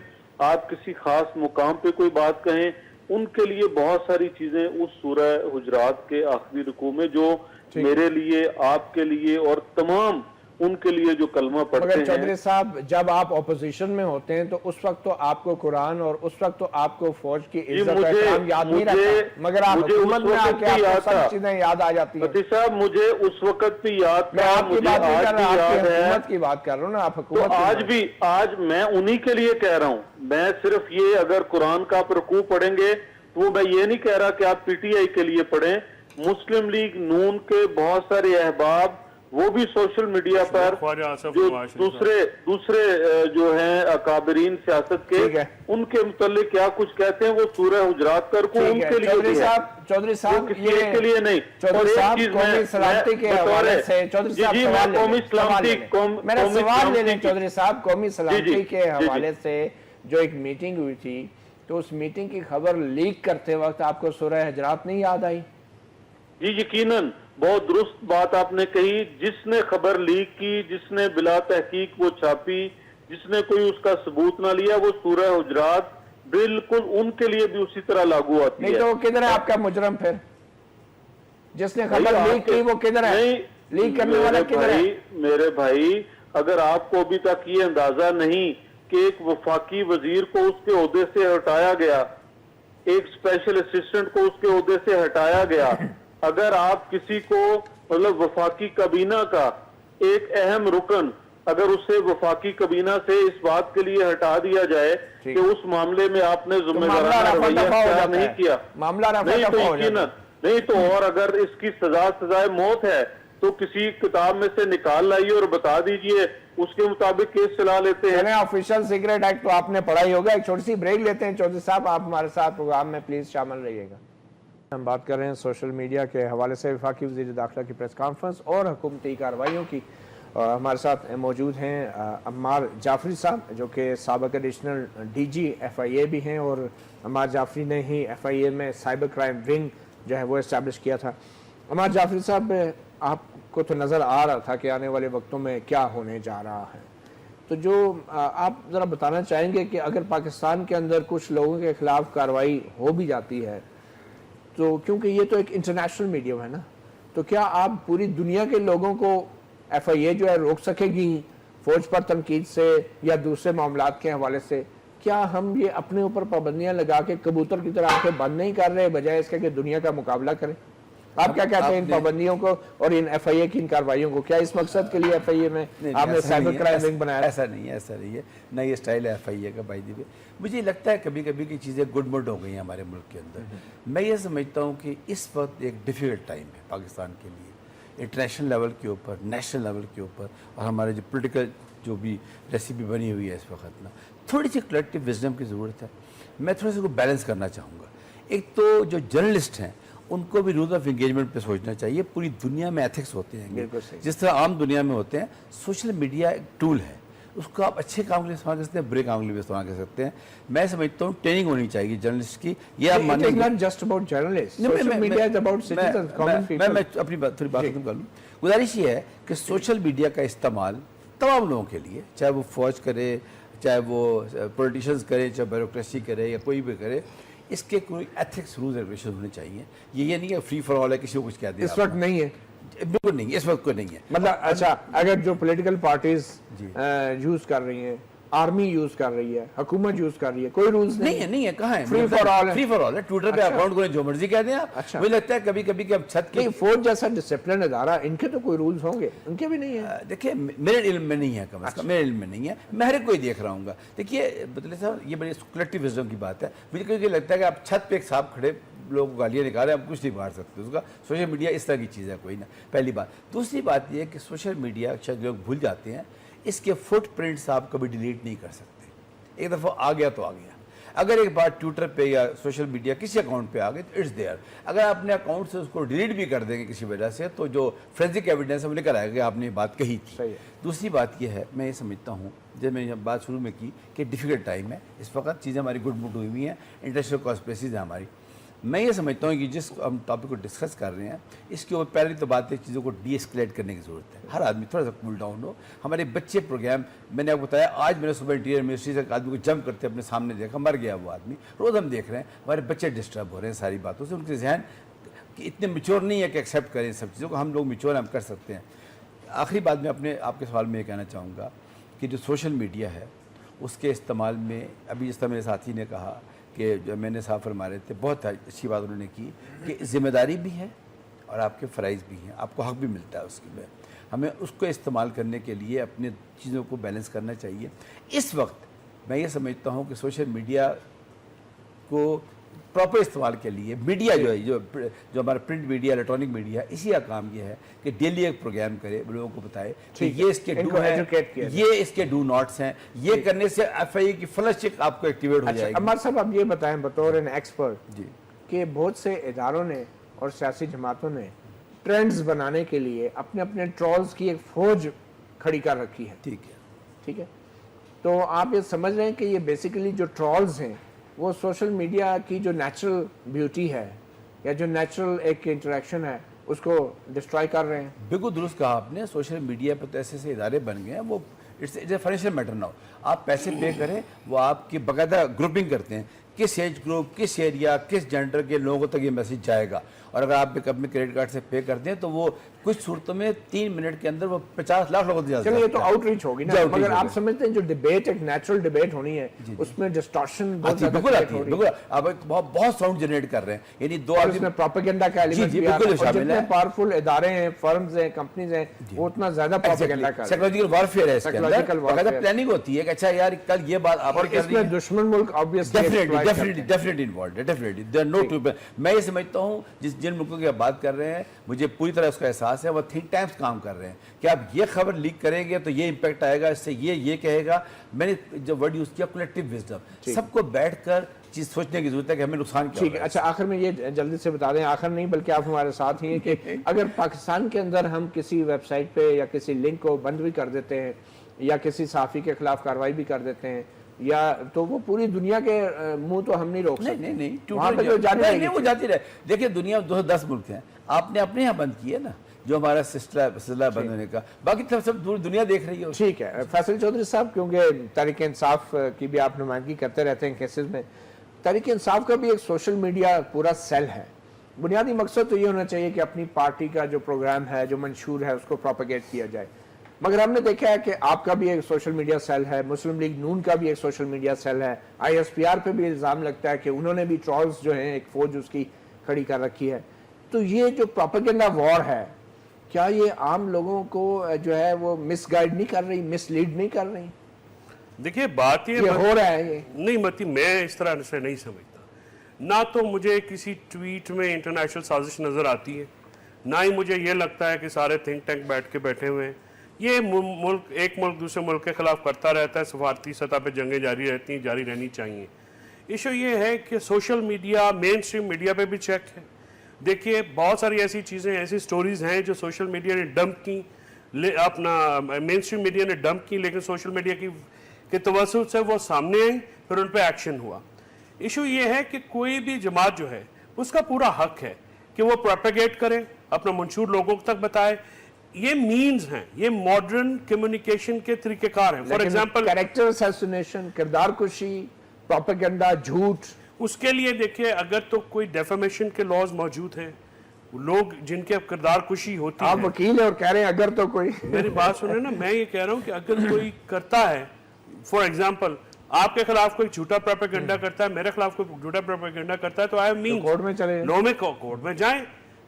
آپ کسی خاص مقام پہ کوئی بات کہیں. ان کے لیے بہت ساری چیزیں اس سورہ حجرات کے آخری رکوع میں, جو میرے لیے, آپ کے لیے اور تمام ان کے لیے جو کلمہ پڑھتے ہیں. مگر چودھری صاحب, جب آپ اپوزیشن میں ہوتے ہیں تو اس وقت تو آپ کو قرآن اور اس وقت تو آپ کو فوج کی عزت و احترام یاد نہیں رہتا, مگر آپ حکومت میں آ کے آپ کو سب چیزیں یاد آ جاتی ہیں. متی صاحب مجھے اس وقت بھی یاد میں تھا, آپ کی مجھے بات نہیں آج کر بھی رہا, آپ یاد کی ہے. حکومت کی بات کر رہا ہوں نا, آپ حکومت تو آج بھی, آج میں انہی کے لیے کہہ رہا ہوں. میں صرف یہ, اگر قرآن کا آپ رکوع پڑھیں گے تو میں یہ نہیں کہہ رہا کہ آپ پی ٹی آئی کے لیے پڑھیں. مسلم لیگ نون کے بہت سارے احباب وہ بھی سوشل میڈیا پر جو دوسرے جو ہیں اکابرین سیاست کے, ان کے متعلق کیا کچھ کہتے ہیں, وہ سورہ حجرات کر کو ان کے لیے بھی ہے, چودھری صاحب کسی ایک کے لیے نہیں. چودھری صاحب قومی سلامتی کے حوالے سے, چودھری صاحب قومی سلامتی, میرا سوال لے لیں چودھری صاحب. قومی سلامتی کے حوالے سے جو ایک میٹنگ ہوئی تھی, تو اس میٹنگ کی خبر لیک کرتے وقت آپ کو سورہ حجرات نہیں یاد آئی؟ جی یقیناً, بہت درست بات آپ نے کہی. جس نے خبر لیک کی, جس نے بلا تحقیق وہ چھاپی, جس نے کوئی اس کا ثبوت نہ لیا, وہ سورہ حجرات بالکل ان کے لیے بھی اسی طرح لاگو آتی ہے. نہیں تو کدھر ہے آپ کا مجرم پھر؟ جس نے خبر لیک کی وہ کدھر ہے؟ لیک کرنے والا کدھر ہے؟ میرے بھائی, اگر آپ کو ابھی تک یہ اندازہ نہیں کہ ایک وفاقی وزیر کو اس کے عہدے سے ہٹایا گیا, ایک اسپیشل اسسٹنٹ کو اس کے عہدے سے ہٹایا گیا, اگر آپ کسی کو مطلب وفاقی کابینہ کا ایک اہم رکن, اگر اسے وفاقی کابینہ سے اس بات کے لیے ہٹا دیا جائے کہ اس معاملے میں آپ نے ذمہ دارانہ رویہ اختیار نہیں کیا, نہیں تو اور اگر اس کی سزائے موت ہے تو کسی کتاب میں سے نکال لائیے اور بتا دیجئے, اس کے مطابق کیس چلا لیتے ہیں. آفیشل سیکریٹ ایکٹ تو آپ نے پڑھا ہی ہوگا. ایک چھوٹی سی بریک لیتے ہیں. چودھری صاحب آپ ہمارے ساتھ پروگرام میں پلیز شامل رہیے گا. ہم بات کر رہے ہیں سوشل میڈیا کے حوالے سے وفاقی وزیر داخلہ کی پریس کانفرنس اور حکومتی کارروائیوں کی. ہمارے ساتھ موجود ہیں عمار جعفری صاحب جو کہ سابق ایڈیشنل ڈی جی ایف آئی اے بھی ہیں, اور عمار جعفری نے ہی ایف آئی اے میں سائبر کرائم ونگ جو ہے وہ اسٹیبلش کیا تھا. عمار جعفری صاحب, آپ کو تو نظر آ رہا تھا کہ آنے والے وقتوں میں کیا ہونے جا رہا ہے, تو جو آپ ذرا بتانا چاہیں گے کہ اگر پاکستان کے اندر کچھ لوگوں کے خلاف کارروائی ہو بھی جاتی ہے تو کیونکہ یہ تو ایک انٹرنیشنل میڈیم ہے نا, تو کیا آپ پوری دنیا کے لوگوں کو ایف آئی اے جو ہے روک سکے گی فوج پر تنقید سے یا دوسرے معاملات کے حوالے سے؟ کیا ہم یہ اپنے اوپر پابندیاں لگا کے کبوتر کی طرح آنکھیں بند نہیں کر رہے بجائے اس کے کہ دنیا کا مقابلہ کریں؟ آپ کیا کہتے ہیں ان پابندیوں کو اور ان ایف آئی اے کی ان کارروائیوں کو؟ کیا اس مقصد کے لیے ایف آئی اے میں آپ نے سائبر کرائم ونگ بنایا؟ ایسا نہیں ہے نہ یہ اسٹائل ہے ایف آئی اے کا. بھائی دی مجھے لگتا ہے کبھی کبھی کی چیزیں گڈ مڈ ہو گئی ہیں ہمارے ملک کے اندر. میں یہ سمجھتا ہوں کہ اس وقت ایک ڈیفیکلٹ ٹائم ہے پاکستان کے لیے, انٹرنیشنل لیول کے اوپر, نیشنل لیول کے اوپر, اور ہمارے جو پولیٹیکل جو بھی ریسیپی بنی ہوئی ہے اس وقت نا, تھوڑی سی کلیکٹیو وزڈم کی ضرورت ہے. میں تھوڑا سا کو بیلنس کرنا چاہوں گا. ایک تو جو جرنلسٹ ہیں ان کو بھی رولز آف انگیجمنٹ پہ سوچنا چاہیے. پوری دنیا میں ایتھکس ہوتے ہیں جس طرح عام دنیا میں ہوتے ہیں. سوشل میڈیا ایک ٹول ہے, اس کو آپ اچھے کام کے لیے استعمال کر سکتے ہیں, برے کام کے لیے بھی استعمال کر سکتے ہیں. میں سمجھتا ہوں ٹریننگ ہونی چاہیے جرنلسٹ کی. یہ آپ مانیں گے میں اپنی تھوڑی بات ختم کر لوں. گزارش یہ ہے کہ سوشل میڈیا کا استعمال تمام لوگوں کے لیے, چاہے وہ فوج کرے, چاہے وہ پولیٹیشینز کرے, چاہے بیوروکریسی کرے یا کوئی بھی کرے, اس کے کوئی ایتھکس رولز ریگولیشن ہونے چاہیے. یہ نہیں ہے فری فار آل ہے, کسی کو کچھ کہہ دیا. اس وقت نہیں ہے, بالکل نہیں, اس وقت کوئی نہیں ہے. مطلب اچھا اگر جو پولیٹیکل پارٹیز یوز کر رہی ہیں, آرمی یوز کر رہی ہے, حکومت یوز کر رہی ہے, کوئی رولز نہیں ہے. کہاں ہے فری فار آل ہے؟ فری فار آل ہے. ٹویٹر پہ اکاؤنٹ کھولیں جو مرضی کہہ دیں آپ. مجھے لگتا ہے کبھی کبھی کہ ہم چھت کے فوج جیسا ڈسپلن ادارہ, ان کے تو کوئی رولز ہوں گے, ان کے بھی نہیں ہے. دیکھیے میرے علم میں نہیں ہے, کم از کم میرے علم میں نہیں ہے. میں ہر ایک کوئی دیکھ رہا ہوں گا. دیکھیے بدلے صاحب, یہ بڑی کلیکٹیو وزڈم کی بات ہے. مجھے کبھی لگتا ہے کہ آپ چھت پہ ایک صاحب کھڑے لوگ گالیاں نکال رہے ہیں, آپ کچھ نہیں بات سکتے اس کا. سوشل میڈیا اس طرح کی چیز ہے کوئی نا, پہلی بات. دوسری بات یہ ہے کہ سوشل میڈیا شاید لوگ بھول جاتے ہیں, اس کے فٹ پرنٹس آپ کبھی ڈیلیٹ نہیں کر سکتے. ایک دفعہ آ گیا تو آ گیا. اگر ایک بار ٹویٹر پہ یا سوشل میڈیا کسی اکاؤنٹ پہ آ گئے تو اٹس دیئر. اگر آپ اپنے اکاؤنٹ سے اس کو ڈیلیٹ بھی کر دیں گے کسی وجہ سے تو جو فورینسک ایویڈنس ہے وہ نکل آئے گا کہ آپ نے یہ بات کہی تھی. دوسری بات یہ ہے, میں یہ سمجھتا ہوں جب میں بات شروع میں کی کہ ڈیفیکلٹ ٹائم ہے اس وقت, چیزیں ہماری گڈ موڈ ہوئی ہوئی ہیں, انٹرنیشنل کانسپریسیز ہیں ہماری. میں یہ سمجھتا ہوں کہ جس ہم ٹاپک کو ڈسکس کر رہے ہیں اس کے اوپر پہلی تو بات ہے چیزوں کو ڈی ایسکلیٹ کرنے کی ضرورت ہے. ہر آدمی تھوڑا سا کول ڈاؤن ہو. ہمارے بچے پروگرام, میں نے آپ کو بتایا آج میں نے صبح انٹیریئر منسٹری سے آدمی کو جمپ کرتے اپنے سامنے دیکھا, مر گیا وہ آدمی. روز ہم دیکھ رہے ہیں ہمارے بچے ڈسٹرب ہو رہے ہیں ساری باتوں سے. ان کے ذہن کہ اتنے میچور نہیں ہے کہ ایکسیپٹ کریں سب چیزوں کو. ہم لوگ میچور ہیں, ہم کر سکتے ہیں. آخری بات میں اپنے آپ کے سوال میں یہ کہنا چاہوں گا کہ جو سوشل میڈیا ہے اس کے استعمال میں ابھی جس طرح میرے ساتھی نے کہا کہ جو میں نے صاحب فرما رہے تھے, بہت اچھی بات انہوں نے کی کہ ذمہ داری بھی ہے اور آپ کے فرائض بھی ہیں, آپ کو حق بھی ملتا ہے اس کے. ہمیں اس کو استعمال کرنے کے لیے اپنے چیزوں کو بیلنس کرنا چاہیے. اس وقت میں یہ سمجھتا ہوں کہ سوشل میڈیا کو پراپر استعمال کے لیے میڈیا جو ہے جو ہمارا پرنٹ میڈیا, الیکٹرانک میڈیا, اسی کا کام یہ ہے کہ ڈیلی ایک پروگرام کرے, لوگوں کو بتائے کہ یہ اس کے ڈو ہیں, یہ اس کے ڈو ناٹس ہیں. یہ کرنے سے ایف آئی اے کی فلش آپ کو ایکٹیویٹ ہو جائے گی. عمار صاحب آپ یہ بتائیں بطور این ایکسپرٹ کہ بہت سے اداروں نے اور سیاسی جماعتوں نے ٹرینڈز بنانے کے لیے اپنے اپنے ٹرولز کی ایک فوج کھڑی کر رکھی ہے. ٹھیک ہے, تو آپ یہ سمجھ رہے ہیں کہ یہ بیسیکلی جو ٹرولز ہیں وہ سوشل میڈیا کی جو نیچرل بیوٹی ہے یا جو نیچرل ایک انٹریکشن ہے اس کو ڈسٹرائی کر رہے ہیں؟ بالکل درست کہا آپ نے. سوشل میڈیا پہ تو ایسے ادارے بن گئے ہیں, وہ اٹس اے فائنینشیل میٹر نہ ہو. آپ پیسے پے کریں, وہ آپ کی باقاعدہ گروپنگ کرتے ہیں کس ایج گروپ, کس ایریا, کس جینڈر کے لوگوں تک یہ میسج جائے گا. اور اگر آپ اپنے کریڈٹ کارڈ سے پے کرتے ہیں تو وہ کچھ صورتوں میں 3 منٹ کے اندر وہ 50 لاکھ لوگوں تک. چلو یہ تو آؤٹ ریچ ہوگی نا, مگر آپ سمجھتے ہیں جو ڈیبیٹ ایک نیچرل ڈیبیٹ ہونی ہے اس میں ڈسٹارشن بہت زیادہ بالکل آتی ہے. بالکل آپ بہت ساؤنڈ جنریٹ کر رہے ہیں, یعنی دو اس میں پروپیگنڈا کا ایلیمنٹ بھی آتا ہے. اور جتنے پاورفل ادارے ہیں, فرمز ہیں, کمپنیز ہیں, وہ اتنا زیادہ پروپیگنڈا کر رہے ہیں. سائیکولوجیکل وارفیئر ہے اس کے اندر, باقاعدہ پلاننگ ہوتی ہے کہ اچھا یار کل یہ بات آپ اور اس میں دشمن ملک obviously ڈیفینیٹلی انوالوڈ ہے. Definitely there are no two. میں یہ سمجھتا ہوں جن ملکوں کی آپ بات کر رہے ہیں مجھے پوری طرح اس کا احساس ہے، وہ تھنک ٹینکس کام کر رہے ہیں کہ آپ یہ خبر لیک کریں گے تو یہ امپیکٹ آئے گا، اس سے یہ کہے گا. میں نے جو ورڈ یوز کیا کولیکٹیو وزڈم، سب کو بیٹھ کر چیز سوچنے کی ضرورت ہے کہ ہمیں نقصان کیا ٹھیک ہے. اچھا آخر میں یہ جلدی سے بتا دیں، آخر نہیں بلکہ آپ ہمارے ساتھ ہی ہیں، کہ اگر پاکستان کے اندر ہم کسی ویب سائٹ پہ یا کسی لنک کو بند بھی کر دیتے ہیں یا کسی صحافی کے خلاف کارروائی بھی کر دیتے ہیں یا تو وہ پوری دنیا کے منہ تو ہم نہیں روک سکتے. نہیں وہاں پہ تو جاتی رہے گی. وہ جاتی رہے. دیکھیں دنیا 210 ملک ہیں، آپ نے اپنے یہاں بند کیے نا جو ہمارا سلسلہ بند ہونے کا، باقی سب دنیا دیکھ رہی ہے. ٹھیک ہے. فیصل چودھری صاحب، کیونکہ تحریک انصاف کی بھی آپ نمائندگی کرتے رہتے ہیں کیسز میں، تحریک انصاف کا بھی ایک سوشل میڈیا پورا سیل ہے. بنیادی مقصد تو یہ ہونا چاہیے کہ اپنی پارٹی کا جو پروگرام ہے، جو منشور ہے، اس کو پروپیگیٹ کیا جائے. مگر ہم نے دیکھا ہے کہ آپ کا بھی ایک سوشل میڈیا سیل ہے، مسلم لیگ نون کا بھی ایک سوشل میڈیا سیل ہے، ISPR پہ بھی الزام لگتا ہے کہ انہوں نے بھی ٹرولز جو ہیں ایک فوج اس کی کھڑی کر رکھی ہے. تو یہ جو پروپیگنڈا وار ہے، کیا یہ عام لوگوں کو جو ہے وہ مس گائیڈ نہیں کر رہی، مس لیڈ نہیں کر رہی؟ دیکھیے بات یہ ہو رہا ہے یہ نہیں متی، میں اس طرح سے نہیں سمجھتا. نہ تو مجھے کسی ٹویٹ میں انٹرنیشنل سازش نظر آتی ہے، نہ ہی مجھے یہ لگتا ہے کہ سارے تھنک ٹینک بیٹھے ہوئے ہیں. یہ ملک ایک ملک دوسرے ملک کے خلاف کرتا رہتا ہے، سفارتی سطح پہ جنگیں جاری رہتی ہیں، جاری رہنی چاہیے. ایشو یہ ہے کہ سوشل میڈیا، مین اسٹریم میڈیا پہ بھی چیک ہے. دیکھیے بہت ساری ایسی چیزیں، ایسی سٹوریز ہیں جو سوشل میڈیا نے ڈمپ کی، اپنا مین اسٹریم میڈیا نے ڈمپ کی، لیکن سوشل میڈیا کے توسط سے وہ سامنے آئیں، پھر ان پہ ایکشن ہوا. ایشو یہ ہے کہ کوئی بھی جماعت جو ہے اس کا پورا حق ہے کہ وہ پروپیگیٹ کرے، اپنا منشور لوگوں تک بتائے. یہ مینز ہیں، یہ ماڈرن کمیونیکیشن کے طریقہ کار ہیں. فار ایگزامپل کریکٹر اسیسینیشن، کردار کشی، پروپیگنڈا، جھوٹ، اس کے لیے دیکھیں اگر تو کوئی ڈیفیمیشن کے لاز موجود ہیں، لوگ جن کے کردار کشی ہوتی ہے. آپ وکیل ہیں اور کہہ رہے ہیں اگر تو کوئی میری بات سنیں نا، میں یہ کہہ رہا ہوں کہ اگر کوئی کرتا ہے، فار ایگزامپل آپ کے خلاف کوئی جھوٹا پروپیگنڈا کرتا ہے، میرے خلاف کوئی جھوٹا پروپیگنڈا کرتا ہے، تو آئی مین کورٹ میں چلے کورٹ میں جائیں.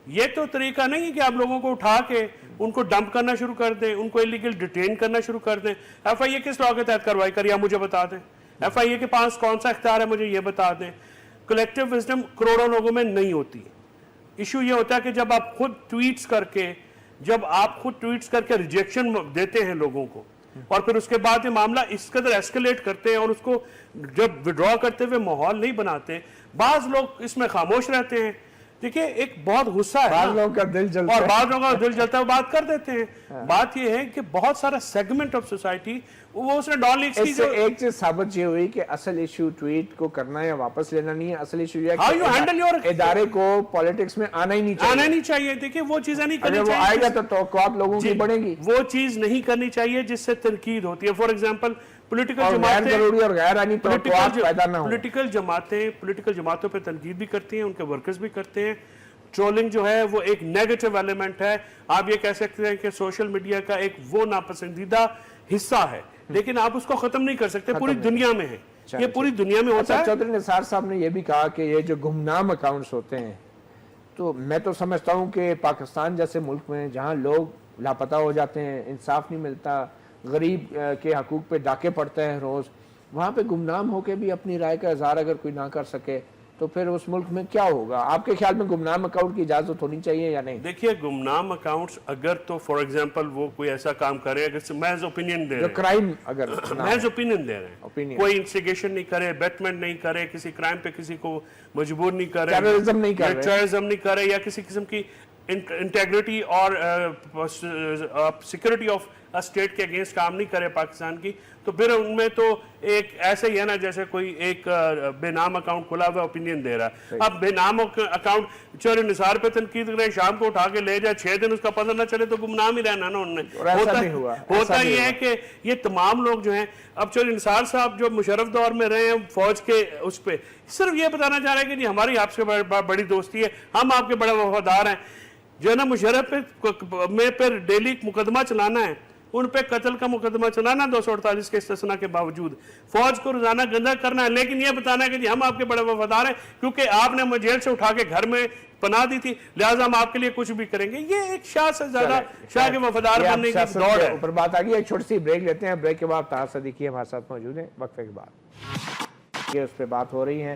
یہ تو طریقہ نہیں ہے کہ آپ لوگوں کو اٹھا کے ان کو ڈمپ کرنا شروع کر دیں، ان کو انلیگل ڈیٹین کرنا شروع کر دیں. FIA کس لاء کے تحت کارروائی کری آپ مجھے بتا دیں. FIA کے پاس کون سا اختیار ہے مجھے یہ بتا دیں. کلیکٹیو وزڈم کروڑوں لوگوں میں نہیں ہوتی. ایشو یہ ہوتا ہے کہ جب آپ خود ٹویٹس کر کے ریجیکشن دیتے ہیں لوگوں کو، اور پھر اس کے بعد یہ معاملہ اس قدر ایسکیلیٹ کرتے ہیں اور اس کو جب وڈرا کرتے ہوئے ماحول نہیں بناتے، بعض لوگ اس میں خاموش رہتے ہیں. دیکھیں ایک بہت غصہ ہے، بعض لوگوں کا دل جلتا ہے اور بعض لوگوں کا دل جلتا ہے، بات کر دیتے ہیں. بات یہ ہے کہ بہت سارا سیگمنٹ آف سوسائٹی وہ اس نے ڈان لیکس کی. اس سے ایک چیز ثابت یہ ہوئی کہ اصل ایشو ٹویٹ کو کرنا یا واپس لینا نہیں ہے، اصل ایشو یہ ہے کہ ادارے کو پالیٹکس میں آنا ہی نہیں چاہیے. دیکھیں وہ چیزیں نہیں کرنی اگر وہ آئے گا تو توقعات لوگوں کی بڑھیں گی. وہ چیز نہیں کرنی چاہیے جس سے تنقید ہوتی ہے. فار ایگزامپل پولیٹیکل جماعتوں پہ تنقید بھی کرتی ہیں، ان کے ورکرز بھی کرتے ہیں. ٹرولنگ جو ہے وہ ایک نیگیٹو ایلیمنٹ ہے. آپ یہ کہہ سکتے ہیں کہ سوشل میڈیا کا ایک وہ ناپسندیدہ حصہ ہے، لیکن آپ اس کو ختم نہیں کر سکتے. پوری دنیا میں ہے، یہ پوری دنیا میں ہوتا ہے. چودھری نثار صاحب نے یہ بھی کہا کہ یہ جو گمنام اکاؤنٹس ہوتے ہیں، تو میں تو سمجھتا ہوں کہ پاکستان جیسے ملک میں جہاں لوگ لاپتہ ہو جاتے ہیں، انصاف نہیں ملتا، غریب کے حقوق پہ ڈاکے پڑتے ہیں روز، وہاں پہ گمنام ہو کے بھی اپنی رائے کا اظہار اگر کوئی نہ کر سکے تو پھر اس ملک میں کیا ہوگا؟ آپ کے خیال میں گمنام اکاؤنٹ کی اجازت ہونی چاہیے یا نہیں؟ دیکھیے گمنام اکاؤنٹس اگر تو فار ایگزامپل وہ کوئی ایسا کام کرے، اگر محض اوپینین دے رہے ہیں، کرائم اگر محض اوپینین دے رہے ہیں، کوئی انسٹیگیشن نہیں کرے، بیٹمنٹ نہیں کرے، کسی کرائم پہ کسی کو مجبور نہیں کرے، ٹیررزم نہیں کرے، یا کسی قسم کی انٹیگریٹی اور سیکورٹی آف اسٹیٹ کے اگینسٹ کام نہیں کرے پاکستان کی، تو پھر ان میں تو ایک ایسے ہی ہے نا جیسے کوئی ایک بے نام اکاؤنٹ کھلا ہوا اوپینین دے رہا ہے. اب بے نام اکاؤنٹ چورے نثار پہ تنقید کرے، شام کو اٹھا کے لے جائے، 6 دن اس کا پتہ نہ چلے، تو گمنام ہی رہنا نا انہوں نے. ہوتا یہ ہے کہ یہ تمام لوگ جو ہیں، اب چورے نثار صاحب جو مشرف دور میں رہے ہیں فوج کے، اس پہ صرف یہ بتانا چاہ رہے ہیں کہ جی ہماری آپ سے بڑی دوستی ہے، ہم آپ کے بڑے وفادار ہیں. جو ہے نا مشرف میں پھر ڈیلی مقدمہ چلانا ہے، ان پہ قتل کا مقدمہ چلانا 248 کے استثناء کے باوجود، فوج کو روزانہ گندا کرنا ہے، لیکن یہ بتانا ہے کہ جی ہم آپ کے بڑے وفادار ہیں کیونکہ آپ نے مجھے جیل سے اٹھا کے گھر میں پناہ دی تھی، لہٰذا ہم آپ کے لیے کچھ بھی کریں گے. یہ ایک شاہ سے زیادہ شاہ کے وفادار بننے کی دوڑ ہے. اوپر بات آ گئی. ایک چھوٹی سی بریک لیتے ہیں، بریک کے بعد طاہر صدیقی ہمارے ساتھ موجود ہیں. وقفے کے بعد یہ اس پہ بات ہو رہی ہے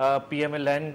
PMLN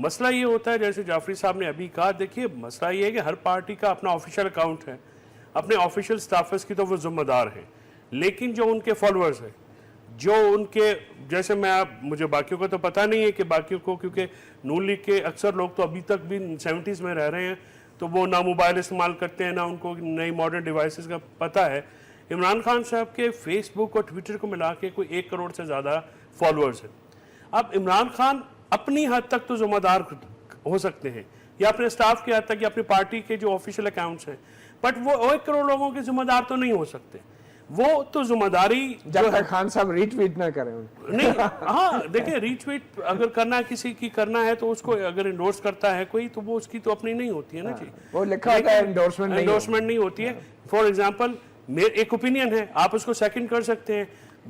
مسئلہ یہ ہوتا ہے جیسے جعفری صاحب نے ابھی کہا, دیکھیے مسئلہ یہ ہے کہ ہر پارٹی کا اپنا آفیشیل اکاؤنٹ ہے, اپنے آفیشیل سٹافرز کی تو وہ ذمہ دار ہیں, لیکن جو ان کے فالوورز ہیں, جو ان کے جیسے مجھے باقیوں کو تو پتہ نہیں ہے کہ باقیوں کو, کیونکہ نون لیگ کے اکثر لوگ تو ابھی تک بھی 70s میں رہ رہے ہیں, تو وہ نہ موبائل استعمال کرتے ہیں, نہ ان کو نئی ماڈرن ڈیوائسز کا پتہ ہے. عمران خان صاحب کے فیس بک اور ٹویٹر کو ملا کے کوئی 1 کروڑ سے زیادہ فالوورز ہیں. اب عمران خان اپنی حد تک تو ذمہ دار ہو سکتے ہیں, یا اپنے سٹاف کی حد تک, یا اپنی پارٹی کے جو آفیشیل اکاؤنٹس ہیں, بٹ وہ 1 کروڑ لوگوں کے ذمہ دار تو نہیں ہو سکتے. وہ تو ذمہ داری جب تک خان صاحب ری ٹویٹ نہ کریں نہیں. ہاں دیکھیں, ری ٹویٹ اگر کرنا ہے کسی کی کرنا ہے تو اس کو اگر انڈورس کرتا ہے کوئی, تو وہ اس کی تو اپنی نہیں ہوتی ہے نا جی, وہ لکھا ہوتا ہے انڈورسمنٹ نہیں ہوتی ہے. فار ایگزامپل ایک اوپینین ہے, آپ اس کو سیکنڈ کر سکتے ہیں,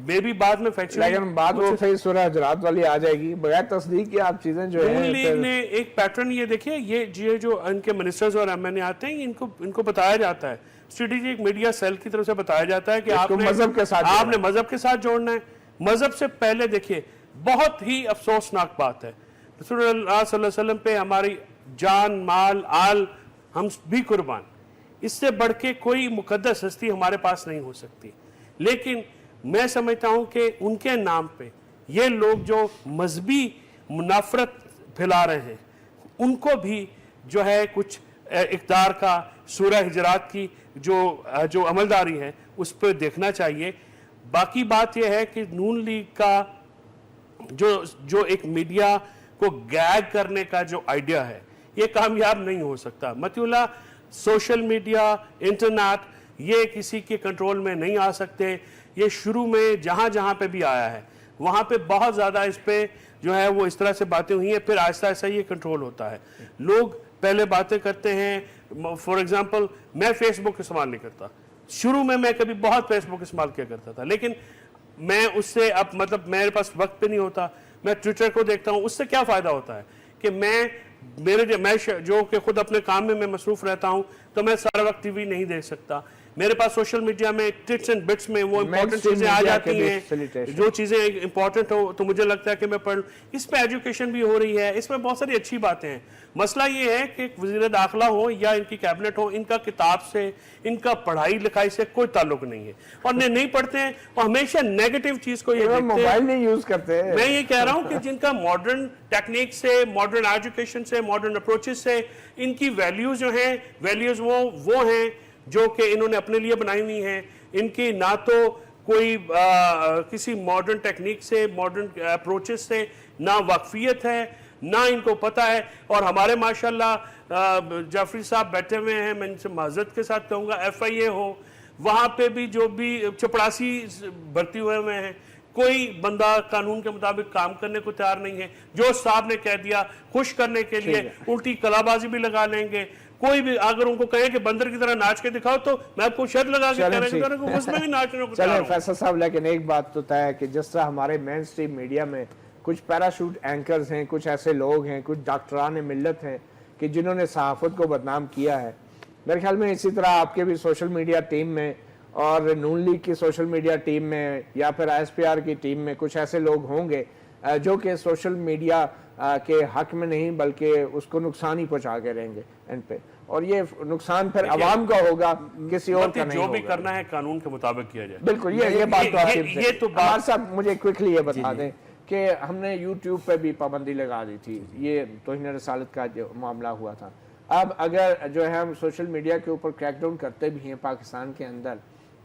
مے بھی بعد میں فیکچولی, لیکن بعد وہ پھر سورہ حجرات والی آ جائے گی, بغیر تصدیق کی آپ چیزیں جو نون ہیں. لیگ نے ایک پیٹرن یہ دیکھیے, یہ جو ان کے منسٹرز اور ایم این اے آتے ہیں, ان کو بتایا جاتا ہے, اسٹریٹجک میڈیا سیل کی طرف سے بتایا جاتا ہے کہ آپ نے مذہب کے ساتھ جوڑنا ہے. مذہب سے پہلے دیکھیے بہت ہی افسوسناک بات ہے, رسول اللہ صلی اللہ علیہ وسلم پہ ہماری جان, مال, آل ہم بھی قربان, اس سے بڑھ کے کوئی مقدس ہستی ہمارے پاس نہیں ہو سکتی. لیکن میں سمجھتا ہوں کہ ان کے نام پہ یہ لوگ جو مذہبی منافرت پھیلا رہے ہیں, ان کو بھی جو ہے کچھ اقدار کا, سورہ حجرات کی جو عملداری ہے اس پہ دیکھنا چاہیے. باقی بات یہ ہے کہ نون لیگ کا جو ایک میڈیا کو گیگ کرنے کا جو آئیڈیا ہے, یہ کامیاب نہیں ہو سکتا. مطیع اللہ, سوشل میڈیا, انٹرنیٹ, یہ کسی کے کنٹرول میں نہیں آ سکتے. یہ شروع میں جہاں پہ بھی آیا ہے وہاں پہ بہت زیادہ اس پہ جو ہے وہ اس طرح سے باتیں ہوئی ہیں, پھر آہستہ آہستہ یہ کنٹرول ہوتا ہے. لوگ پہلے باتیں کرتے ہیں, فار ایگزامپل میں فیس بک استعمال نہیں کرتا, شروع میں کبھی بہت فیس بک استعمال کیا کرتا تھا, لیکن میں اس سے اب مطلب میرے پاس وقت پہ نہیں ہوتا, میں ٹویٹر کو دیکھتا ہوں. اس سے کیا فائدہ ہوتا ہے کہ میں جو کہ خود اپنے کام میں مصروف رہتا ہوں, تو میں سارا وقت ٹی وی نہیں دیکھ سکتا. میرے پاس سوشل میڈیا میں ٹٹس اینڈ بٹس میں وہ امپورٹنٹ چیزیں آ جاتی ہیں, جو چیزیں امپورٹنٹ ہو تو مجھے لگتا ہے کہ میں پڑھ لوں. اس پہ ایجوکیشن بھی ہو رہی ہے, اس میں بہت ساری اچھی باتیں ہیں. مسئلہ یہ ہے کہ وزیر داخلہ ہو یا ان کی کیبنٹ ہو, ان کا کتاب سے, ان کا پڑھائی لکھائی سے کوئی تعلق نہیں ہے, اور نہیں پڑھتے ہیں, اور ہمیشہ نیگیٹو چیز کو یہ دیکھتے ہیں, موبائل نہیں یوز کرتے. میں یہ کہہ رہا ہوں کہ جن کا ماڈرن ٹیکنیک سے, ماڈرن ایجوکیشن سے, ماڈرن اپروچز سے, ان کی ویلیوز جو ہیں, ویلیوز وہ ہیں جو کہ انہوں نے اپنے لیے بنائی ہوئی ہیں. ان کی نہ تو کوئی کسی ماڈرن ٹیکنیک سے, ماڈرن اپروچز سے نہ واقفیت ہے, نہ ان کو پتہ ہے. اور ہمارے ماشاءاللہ جعفری صاحب بیٹھے ہوئے ہیں, میں ان سے معذرت کے ساتھ کہوں گا, ایف آئی اے ہو, وہاں پہ بھی جو بھی چپڑاسی بھرتی ہوئے ہیں, کوئی بندہ قانون کے مطابق کام کرنے کو تیار نہیں ہے. جو صاحب نے کہہ دیا خوش کرنے کے لیے الٹی کلا بازی بھی لگا لیں گے. کوئی بھی اگر ان کو کہے کہ بندر کی طرح ناچ کے دکھاؤ, تو میں آپ کو شرط لگا کے کہہ رہا ہوں اس میں بھی ناچنے کو تیار ہوں. فیصل صاحب, لیکن ایک بات تو طے ہے کہ جس طرح ہمارے مین سٹریم میڈیا میں کچھ پیراشوٹ اینکرز ہیں, کچھ ایسے لوگ ہیں, کچھ ڈاکٹران ملت ہیں کہ جنہوں نے صحافت کو بدنام کیا ہے, میرے خیال میں اسی طرح آپ کے بھی سوشل میڈیا ٹیم میں اور نون لیگ کی سوشل میڈیا ٹیم میں یا پھر ایس پی آر کی ٹیم میں کچھ ایسے لوگ ہوں گے جو کہ سوشل میڈیا کے حق میں نہیں بلکہ اس کو نقصان ہی پہنچا کے رہیں گے اینڈ پہ, اور یہ نقصان پھر عوام کا ہوگا, کسی اور کا نہیں ہوگا. جو بھی کرنا ہے قانون کے مطابق کیا جائے. بالکل, یہ بات تو آپ ہمارے ساتھ. مجھے کوئکلی یہ بتا دیں کہ ہم نے یوٹیوب پہ بھی پابندی لگا دی تھی, یہ توہین رسالت کا جو معاملہ ہوا تھا. اب اگر جو ہے ہم سوشل میڈیا کے اوپر کریک ڈاؤن کرتے بھی ہیں پاکستان کے اندر,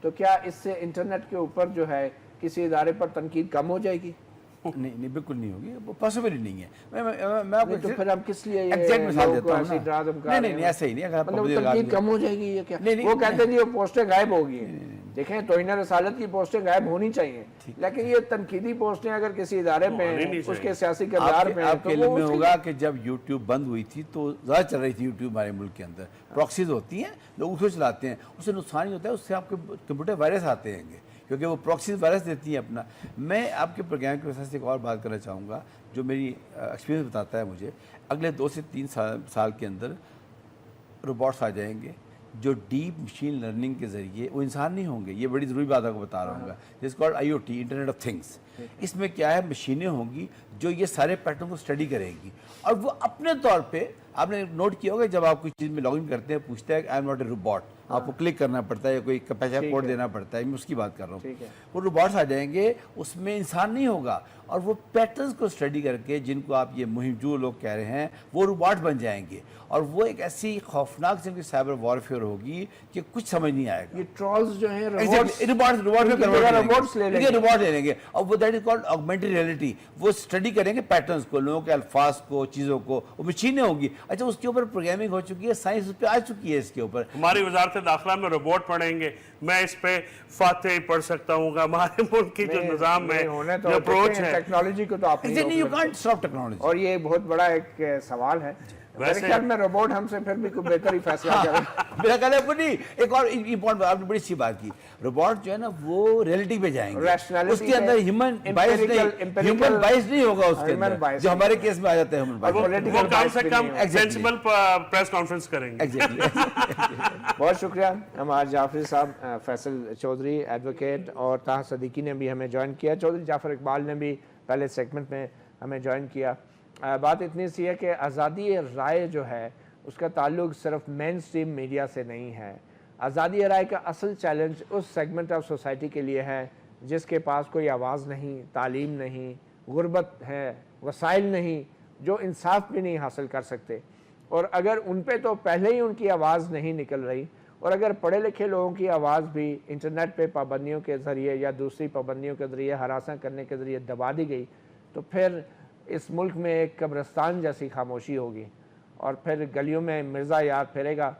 تو کیا اس سے انٹرنیٹ کے اوپر جو ہے کسی ادارے پر تنقید کم ہو جائے گی؟ نہیں, بالکل نہیں ہوگی, وہ پاسبل ہی نہیں ہے. میں آپ کو تو پھر ہم کس لیے ایگزیکٹ مثال دیتا ہوں. نہیں, ایسا ہی نہیں. اگر تنقید کم ہو جائے گی یہ کیا؟ وہ کہتے ہیں جی وہ پوسٹیں غائب ہوگی. دیکھیں توہین رسالت کی پوسٹیں غائب ہونی چاہیے, لیکن یہ تنقیدی پوسٹیں اگر کسی ادارے پہ ہیں, اس کے سیاسی کردار پہ ہیں, آپ کے علم میں ہوگا کہ جب یوٹیوب بند ہوئی تھی تو زیادہ چل رہی تھی یوٹیوب ہمارے ملک کے اندر. پراکسیز ہوتی ہیں, لوگ اس کو چلاتے ہیں, اس سے نقصان ہی ہوتا ہے, اس سے آپ کے کمپیوٹر وائرس آتے ہیں گے کیونکہ وہ پراکسیز وائرس دیتی ہیں اپنا. میں آپ کے پروگرام کی وجہ سے ایک اور بات کرنا چاہوں گا جو میری ایکسپیرینس بتاتا ہے مجھے. اگلے 2 سے 3 سال کے اندر روبوٹس آ جائیں گے جو ڈیپ مشین لرننگ کے ذریعے وہ انسان نہیں ہوں گے. یہ بڑی ضروری بات آپ کو بتا رہا ہوں گا. جس called IoT, internet of things. اس میں کیا ہے, مشینیں ہوں گی جو یہ سارے پیٹرن کو اسٹڈی کرے گی, اور وہ اپنے طور پہ, آپ نے نوٹ کیا ہوگا جب آپ کوئی چیز میں لاگ ان کرتے ہیں پوچھتا ہے I am not a robot, آپ کو کلک کرنا پڑتا ہے یا کوئی پیسہ کوڈ دینا پڑتا ہے, میں اس کی بات کر رہا ہوں. وہ روبوٹس آ جائیں گے, اس میں انسان نہیں ہوگا, اور وہ پیٹرنز کو اسٹڈی کر کے جن کو آپ یہ مہم جو لوگ کہہ رہے ہیں وہ روبوٹ بن جائیں گے, اور وہ ایک ایسی خوفناک قسم کی سائبر وارفیئر ہوگی کہ کچھ سمجھ نہیں آئے گا. یہ ٹرولز جو ہیں روبوٹ لے لیں گے, اور وہ that is called augmented reality. وہ اسٹڈی کریں گے پیٹرنز کو, لوگوں کے الفاظ کو, چیزوں کو, وہ مشینیں ہوگی. اچھا, اس کے اوپر پروگرامنگ ہو چکی ہے, سائنس اس پہ آ چکی ہے. اس کے اوپر ہماری وزارت داخلہ میں روبوٹ پڑھیں گے, میں اس پہ فاتح پڑھ سکتا ہوں گا. ہمارے ملک کی جو نظام ہے, جو اپروچ ہے, ٹیکنالوجی کو تو آپ یو کانٹ اسٹاپ ٹیکنالوجی. اور یہ بہت بڑا ایک سوال ہے. میرے خیال میں روبوٹ ہم سے پھر بھی کوئی بہتر ہی فیصلہ کرے. میرا خیال ہے وہ نہیں. ایک اور امپورٹنٹ, آپ نے بڑی اچھی بات کی, روبوٹ جو ہے نا وہ ریئلٹی پہ جائیں گے, اس کے اندر ہیومن بائس نہیں ہوگا اس کے اندر, جو ہمارے کیس میں آ جاتا ہے ہیومن بائس. وہ کم سے کم سینسبل پریس کانفرنس کریں گے. بہت شکریہ. ہمارے جعفری صاحب, فیصل چودھری ایڈوکیٹ, اور طاہر صدیقی نے بھی ہمیں جوائن کیا. چودھری جعفر اقبال نے بھی پہلے سیگمنٹ میں ہمیں جوائن کیا. بات اتنی سی ہے کہ آزادی رائے جو ہے اس کا تعلق صرف مین سٹریم میڈیا سے نہیں ہے. آزادی رائے کا اصل چیلنج اس سیگمنٹ آف سوسائٹی کے لیے ہے جس کے پاس کوئی آواز نہیں, تعلیم نہیں, غربت ہے, وسائل نہیں, جو انصاف بھی نہیں حاصل کر سکتے. اور اگر ان پہ تو پہلے ہی ان کی آواز نہیں نکل رہی, اور اگر پڑھے لکھے لوگوں کی آواز بھی انٹرنیٹ پہ پابندیوں کے ذریعے یا دوسری پابندیوں کے ذریعے ہراساں کرنے کے ذریعے دبا دی گئی, تو پھر اس ملک میں ایک قبرستان جیسی خاموشی ہوگی, اور پھر گلیوں میں مرزا یاد پھیرے گا.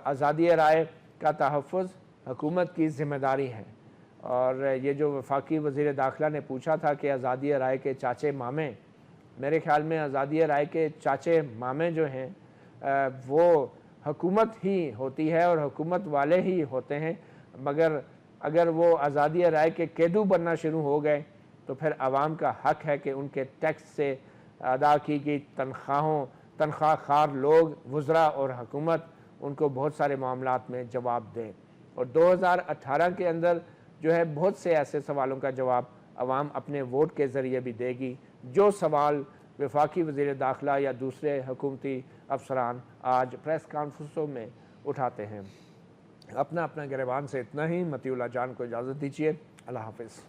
آزادی رائے کا تحفظ حکومت کی ذمہ داری ہے. اور یہ جو وفاقی وزیر داخلہ نے پوچھا تھا کہ آزادی رائے کے چاچے مامے, میرے خیال میں آزادی رائے کے چاچے مامے جو ہیں وہ حکومت ہی ہوتی ہے اور حکومت والے ہی ہوتے ہیں. مگر اگر وہ آزادی رائے کے قیدو بننا شروع ہو گئے تو پھر عوام کا حق ہے کہ ان کے ٹیکس سے ادا کی گئی تنخواہ خار لوگ, وزراء اور حکومت ان کو بہت سارے معاملات میں جواب دیں. اور 2018 کے اندر جو ہے بہت سے ایسے سوالوں کا جواب عوام اپنے ووٹ کے ذریعے بھی دے گی, جو سوال وفاقی وزیر داخلہ یا دوسرے حکومتی افسران آج پریس کانفرنسوں میں اٹھاتے ہیں. اپنا گریبان سے اتنا ہی. مطیع اللہ جان کو اجازت دیجیے. اللہ حافظ.